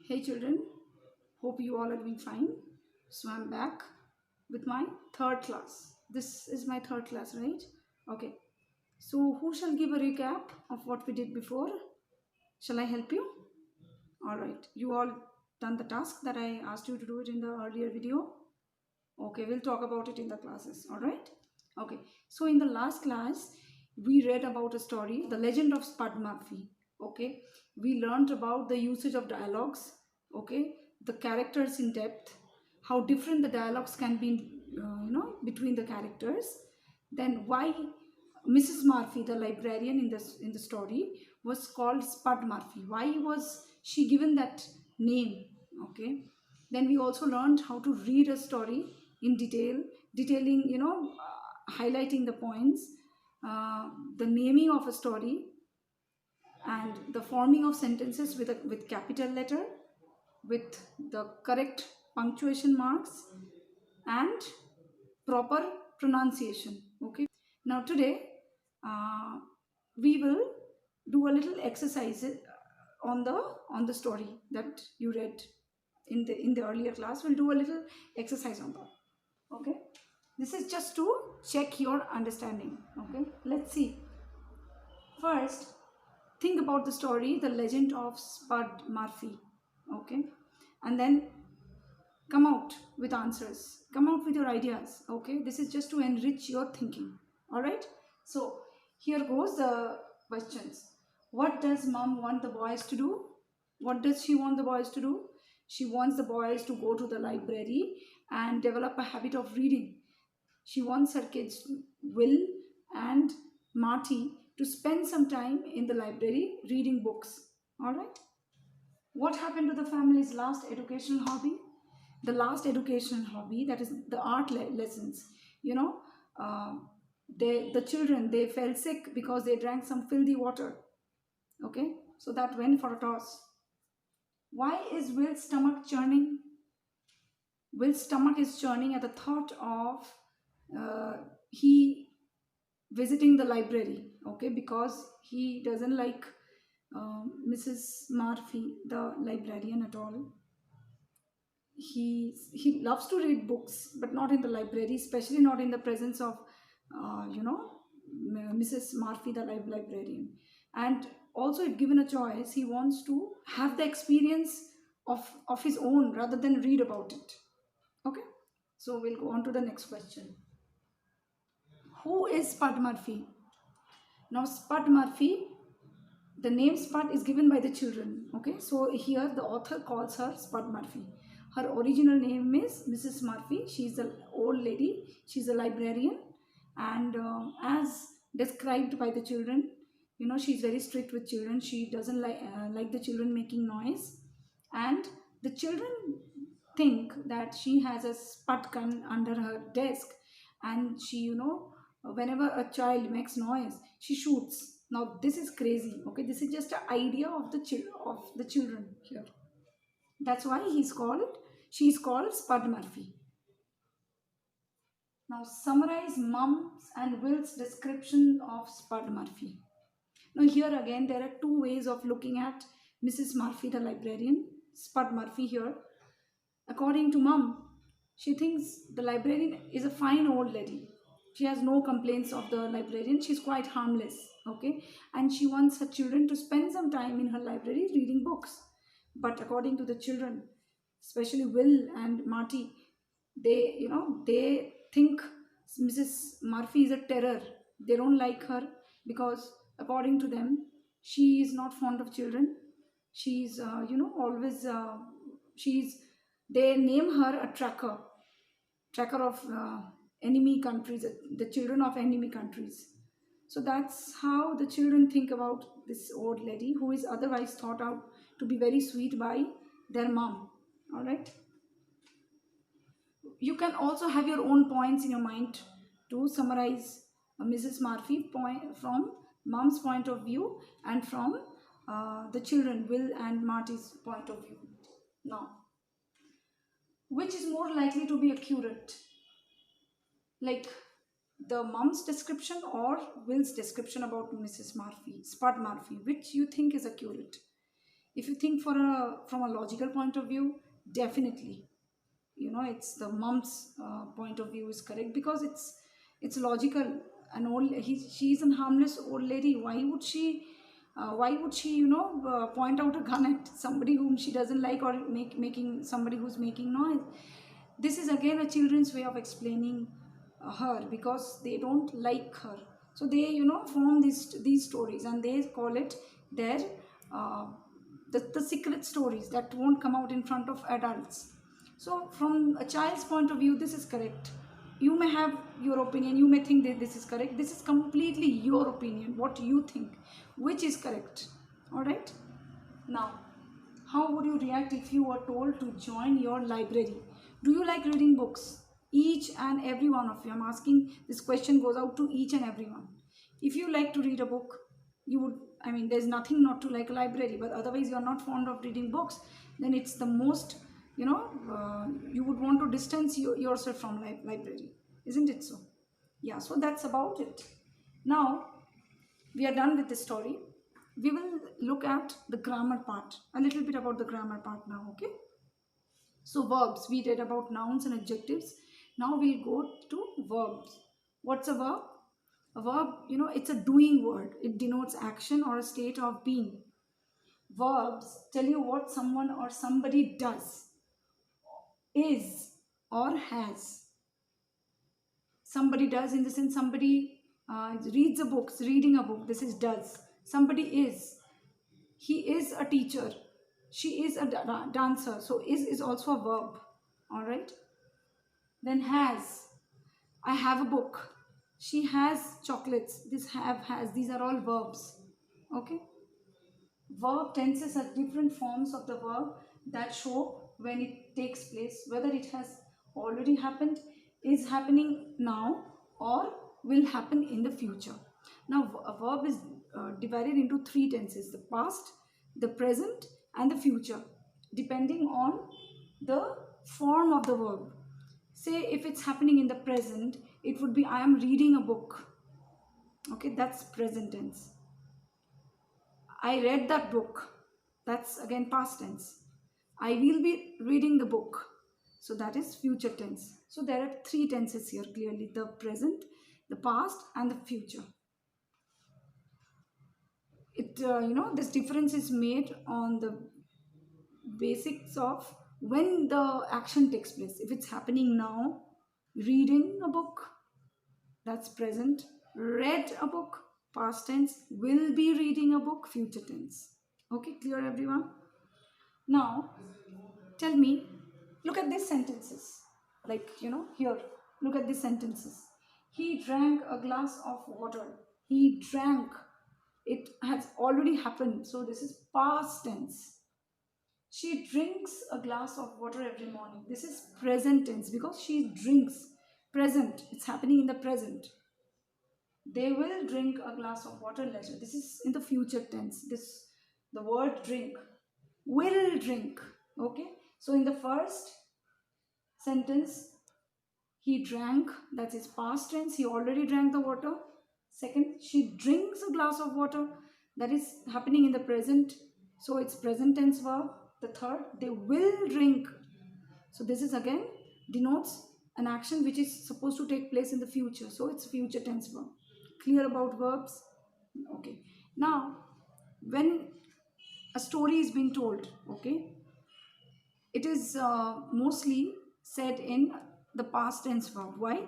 Hey children, hope you all are doing fine. So I'm back with my third class. This is my third class, right? Okay. So who shall give a recap of what we did before? Shall I help you? All right. You all done the task that I asked you to do it in the earlier video? Okay, we'll talk about it in the classes. All right. Okay. So in the last class, we read about a story, The Legend of Spud Murphy. Okay. We learned about the usage of dialogues. Okay. The characters in depth, how different the dialogues can be, between the characters. Then why Mrs. Murphy, the librarian in the story, was called Spud Murphy. Why was she given that name? Okay. Then we also learned how to read a story in detail, detailing, highlighting the points, the naming of a story, and the forming of sentences with capital letter, with the correct punctuation marks, and proper pronunciation. Okay. Now today, uh, we will do a little exercise on the story that you read in the earlier class. We'll do a little exercise on that. Okay, this is just to check your understanding. Okay, let's see. First, think about the story, The Legend of Spud Murphy. Okay, and then come out with answers, come out with your ideas. Okay, this is just to enrich your thinking. All right, so here goes the questions. What does mom want the boys to do? What does she want the boys to do? She wants the boys to go to the library and develop a habit of reading. She wants her kids, Will and Marty, to spend some time in the library reading books. All right, what happened to the family's last educational hobby? The last educational hobby, that is the art lessons. You know, uh, the children, they fell sick because they drank some filthy water. Okay, so that went for a toss. Why is Will's stomach churning? Will's stomach is churning at the thought of uh, he visiting the library. Okay, because he doesn't like Mrs. Murphy, the librarian, at all. He loves to read books, but not in the library, especially not in the presence of Mrs. Murphy, the librarian. And also, if given a choice, he wants to have the experience of his own rather than read about it. Okay, so we'll go on to the next question. Who is Spud Murphy? Now, Spud Murphy, the name Spud is given by the children. Okay, so here the author calls her Spud Murphy. Her original name is Mrs. Murphy. She's an old lady. She's a librarian, and as described by the children, she's very strict with children. She doesn't like the children making noise, and the children think that she has a spud gun under her desk, and she, whenever a child makes noise, she shoots. Now this is crazy. Okay, this is just an idea of the children here. That's why she's called Spud Murphy. Now summarize Mum's and Will's description of Spud Murphy. Now here again there are two ways of looking at Mrs. Murphy, the librarian. Spud Murphy here. According to Mum, she thinks the librarian is a fine old lady. She has no complaints of the librarian. She's quite harmless. Okay, and she wants her children to spend some time in her library reading books. But according to the children, especially Will and Marty, they think Mrs. Murphy is a terror. They don't like her because according to them, she is not fond of children. She's always she's they name her a tracker of enemy countries, the children of enemy countries. So that's how the children think about this old lady, who is otherwise thought out to be very sweet by their mom. All right, you can also have your own points in your mind to summarize Mrs. Murphy point from mom's point of view and from the children, Will and Marty's point of view. Now, which is more likely to be accurate, like the mom's description or Will's description about Mrs. Murphy, Spud Murphy? Which you think is accurate? If you think from a logical point of view, definitely, it's the mom's point of view is correct, because it's logical. An old she's a harmless old lady. Why would she point out a gun at somebody whom she doesn't like, or making somebody who's making noise? This is again a children's way of explaining her, because they don't like her. So they form these stories, and they call it their uh, the secret stories that won't come out in front of adults. So from a child's point of view, this is correct. You may have your opinion, you may think that this is correct. This is completely your opinion, what you think, which is correct. All right. Now, how would you react if you were told to join your library? Do you like reading books? Each and every one of you. I'm asking, this question goes out to each and every one. If you like to read a book, you would, there's nothing not to like a library, but otherwise you're not fond of reading books, then it's the most, you would want to distance yourself from library. Isn't it so? Yeah, so that's about it. Now, we are done with the story. We will look at the grammar part, a little bit about the grammar part now, okay? So verbs, we read about nouns and adjectives. Now we'll go to verbs. What's a verb? A verb, it's a doing word. It denotes action or a state of being. Verbs tell you what someone or somebody does, is, or has. Somebody does in the sense somebody reads a book, reading a book. This is does. Somebody is. He is a teacher. She is a dancer. So is also a verb. All right. Then has. I have a book. She has chocolates. This have, has. These are all verbs. Okay. Verb tenses are different forms of the verb that show when it takes place, whether it has already happened, is happening now, or will happen in the future. Now, a verb is divided into three tenses: the past, the present, and the future, depending on the form of the verb. Say if it's happening in the present, it would be I am reading a book. Okay, that's present tense. I read that book. That's again past tense. I will be reading the book. So that is future tense. So there are three tenses here clearly: the present, the past, and the future. This difference is made on the basics of when the action takes place. If it's happening now, reading a book, that's present. Read a book, past tense. Will be reading a book, future tense. Okay, clear everyone? Now, tell me, look at these sentences. Like, here, look at these sentences. He drank a glass of water. He drank. It has already happened. So this is past tense. She drinks a glass of water every morning. This is present tense because she drinks. Present. It's happening in the present. They will drink a glass of water later. This is in the future tense. The word drink. Will drink. Okay. So in the first sentence, he drank. That's his past tense. He already drank the water. Second, she drinks a glass of water. That is happening in the present. So it's present tense verb. The third, they will drink. So this is again denotes an action which is supposed to take place in the future. So it's future tense verb. Clear about verbs? Okay. Now, when a story is being told, okay, it is mostly said in the past tense verb. Why?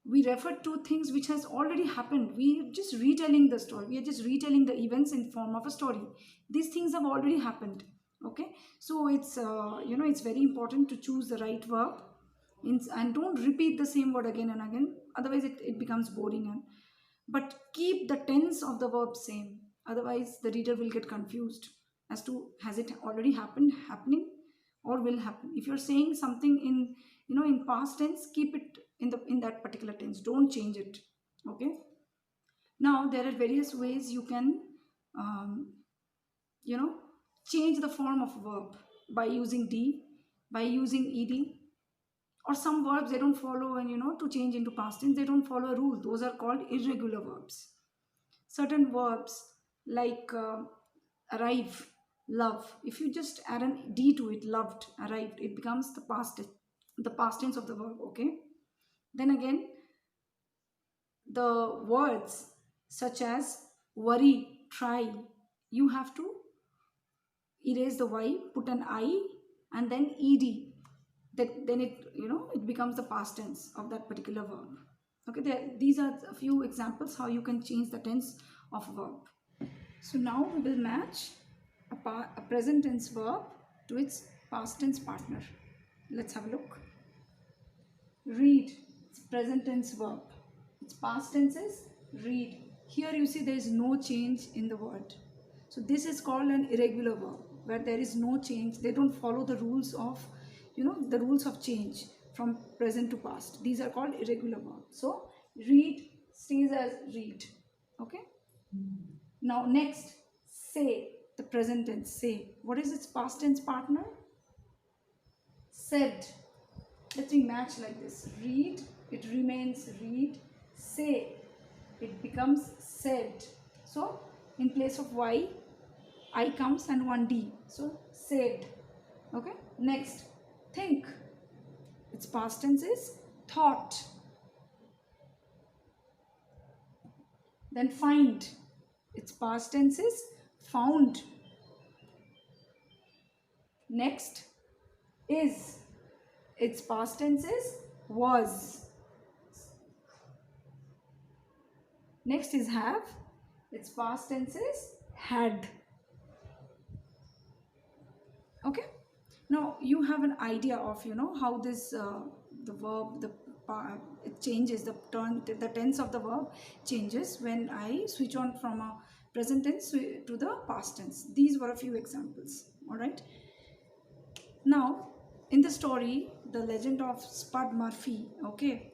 We refer to things which has already happened. We are just retelling the story. We are just retelling the events in form of a story. These things have already happened. Okay, so it's it's very important to choose the right verb and don't repeat the same word again and again. Otherwise, it becomes boring. But keep the tense of the verb same. Otherwise, the reader will get confused as to has it already happened, happening, or will happen. If you're saying something in in past tense, keep it in that particular tense. Don't change it. Okay. Now there are various ways you can um, you know change the form of verb by using d, by using ed, or some verbs they don't follow, and to change into past tense they don't follow a rule. Those are called irregular verbs. Certain verbs like arrive, Love. If you just add an D to it, loved, arrived, it becomes the past tense of the verb, okay? Then again, the words such as worry, try, you have to erase the y, put an I, and then ed. That then it it becomes the past tense of that particular verb. Okay, these are a few examples how you can change the tense of a verb. So now we will match a present tense verb to its past tense partner. Let's have a look. Read, it's present tense verb. Its past tense is read. Here you see there is no change in the word. So this is called an irregular verb where there is no change. They don't follow the rules of, the rules of change from present to past. These are called irregular verbs. So read stays as read. Okay. Now next, say, the present tense, say. What is its past tense partner? Said. Let me match like this. Read, it remains read. Say, it becomes said. So in place of y, I comes and one d. So said. Okay. Next, think. Its past tense is thought. Then find. Its past tense is found. Next, is. Its past tense is was. Next is have. Its past tense is had. Okay. Now you have an idea of how this the verb it changes, the tense of the verb changes when I switch on from a present tense to the past tense. These were a few examples. All right. Now in the story, the legend of Spud Murphy. Okay.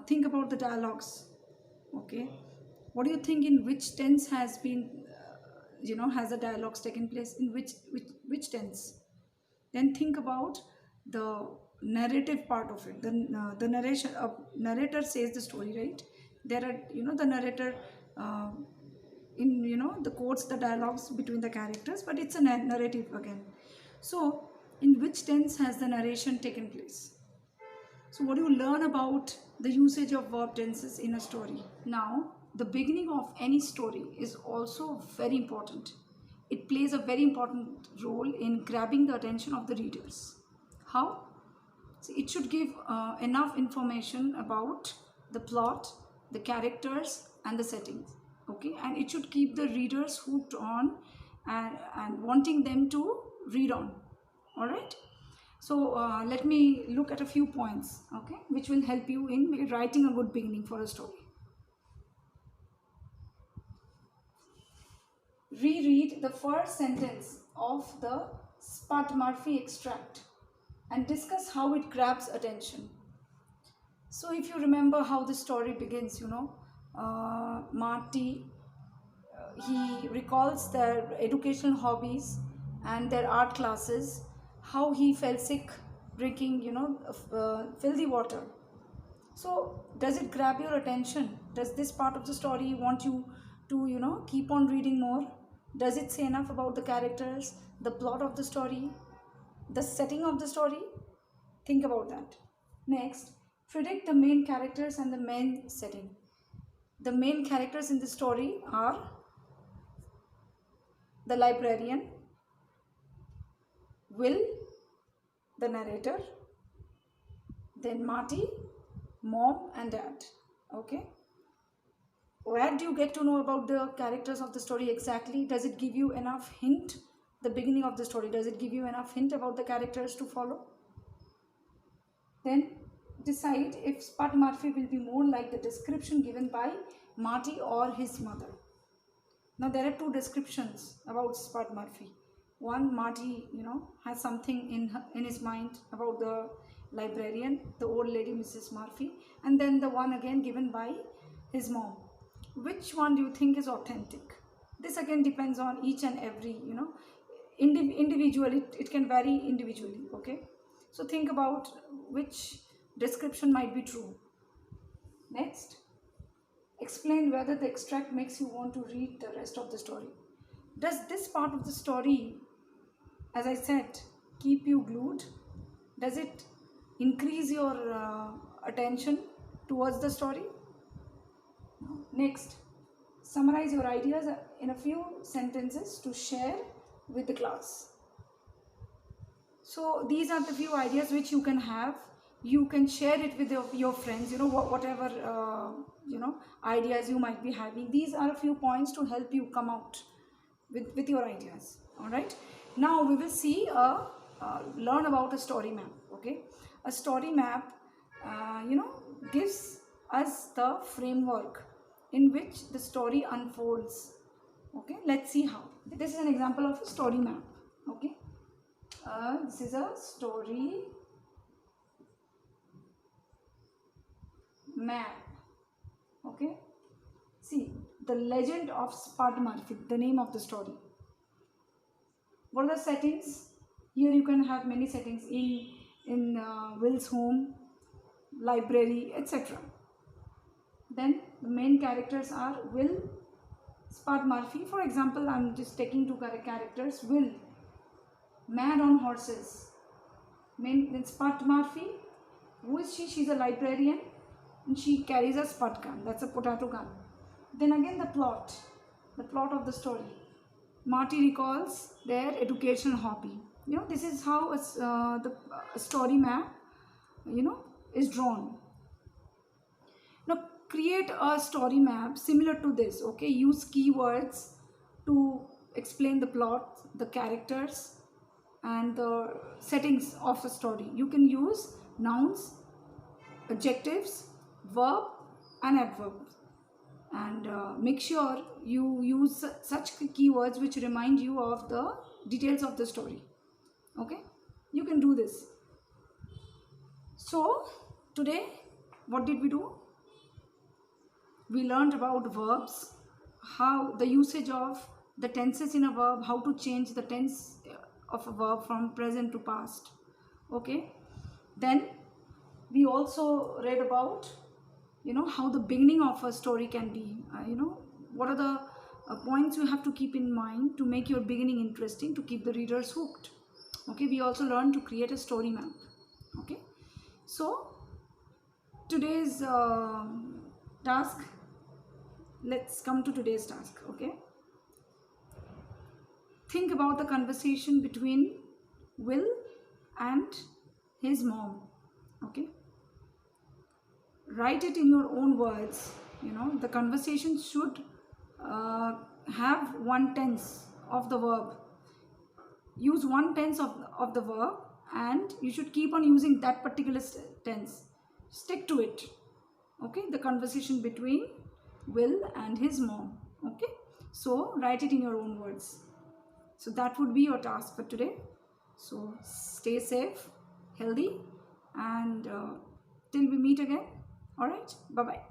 Think about the dialogues. Okay. What do you think, in which tense has been has the dialogues taken place, in which tense? Then think about the narrative part of it. The narrator says the story, right? There are the narrator uh, in the quotes, the dialogues between the characters, but it's a narrative again. So in which tense has the narration taken place? So what do you learn about the usage of verb tenses in a story? Now, the beginning of any story is also very important. It plays a very important role in grabbing the attention of the readers. How? So it should give enough information about the plot, the characters, and the settings. Okay, and it should keep the readers hooked on and wanting them to read on. All right. So let me look at a few points, okay, which will help you in writing a good beginning for a story. Reread the first sentence of the Spud Murphy extract and discuss how it grabs attention. So if you remember how the story begins, Marty, he recalls their educational hobbies and their art classes, how he fell sick drinking, filthy water. So does it grab your attention? Does this part of the story want you to, keep on reading more? Does it say enough about the characters, the plot of the story, the setting of the story? Think about that. Next, predict the main characters and the main setting. The main characters in the story are the librarian, Will, the narrator, then Marty, mom and dad. Okay. Where do you get to know about the characters of the story exactly? Does it give you enough hint? The beginning of the story, does it give you enough hint about the characters to follow? Then decide if Spud Murphy will be more like the description given by Marty or his mother. Now there are two descriptions about Spud Murphy. One, Marty, has something in his mind about the librarian, the old lady Mrs. Murphy, and then the one again given by his mom. Which one do you think is authentic? This again depends on each and every, individual. It can vary individually. Okay, so think about which description might be true. Next, explain whether the extract makes you want to read the rest of the story. Does this part of the story, as I said, keep you glued? Does it increase your attention towards the story? Next, summarize your ideas in a few sentences to share with the class. So these are the few ideas which you can have. You can share it with your friends, whatever ideas you might be having. These are a few points to help you come out with your ideas. All right, now we will see learn about a story map. Okay, a story map gives us the framework in which the story unfolds. Okay, let's see how. This is an example of a story map. Okay, this is a story map. Okay, see the legend of Spud Murphy, the name of the story. What are the settings? Here you can have many settings in Will's home, library, etc. Then the main characters are Will, Spud Murphy. For example, I'm just taking two characters. Will, mad on horses. Then Spud Murphy. Who is she? She's a librarian and she carries a spud gun. That's a potato gun. Then again the plot of the story. Marty recalls their educational hobby. This is how the story map, is drawn. Now create a story map similar to this. Okay, use keywords to explain the plot, the characters, and the settings of the story. You can use nouns, adjectives, verb, and adverb. And make sure you use such keywords which remind you of the details of the story. Okay, you can do this. So today what did we do? We learned about verbs, how the usage of the tenses in a verb, how to change the tense of a verb from present to past. Okay, then we also read about how the beginning of a story can be. What are the points you have to keep in mind to make your beginning interesting, to keep the readers hooked. Okay, we also learned to create a story map. Okay, so today's task, let's come to today's task. Okay, think about the conversation between Will and his mom. Okay, write it in your own words. The conversation should have one tense of the verb. Use one tense of the verb and you should keep on using that particular tense. Stick to it. Okay, the conversation between Will and his mom. Okay, so write it in your own words. So that would be your task for today. So stay safe, healthy, and till we meet again. All right, bye bye.